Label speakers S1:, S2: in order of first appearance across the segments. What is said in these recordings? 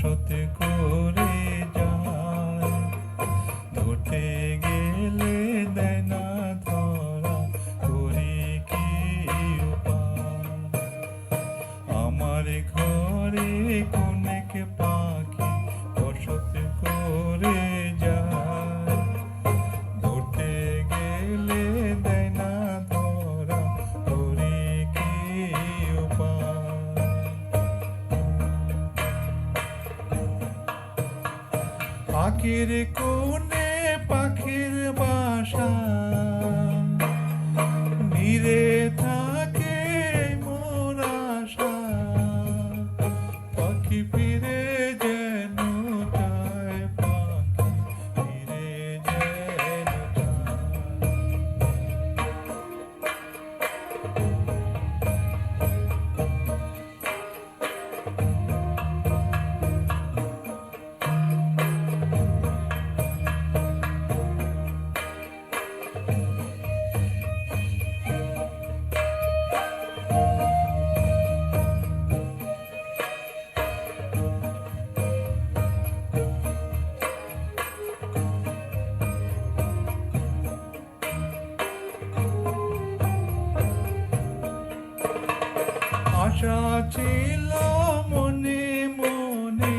S1: বসত করে যায়, ধরতে গেলে দেয় না ধরা, করি কি উপায়? আমার ঘরে কোনেক পাখি বসত করে যায়, ধরতে গেলে দেয় না ধরা, করি কি উপায়? পাখির কোনে পাখির বাসা, নীরে থাকে মোর আশা, পাখি ফিরে যেন যায়, পাখি ফিরে যেন যায়। আশা ছিল মনে মনে,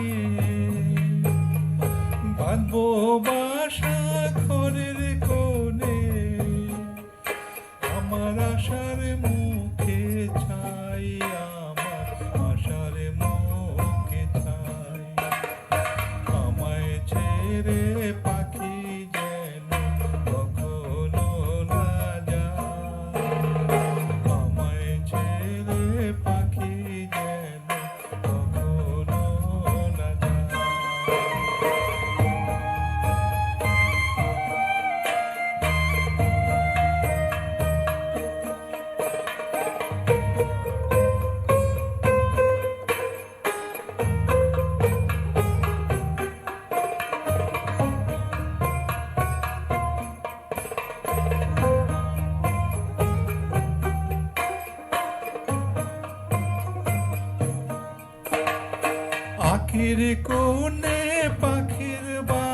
S1: বাঁধবো বাসা ঘরের কোণে, আমার আশার মুখে ছাই, আমার আশার মুখে ছাই। আমায় ছেড়ে পাখি যেন কখনো না যায়, আমায় ছেড়ে পাখি যেন কখনো না যায়। আখির কোণে পাখির বা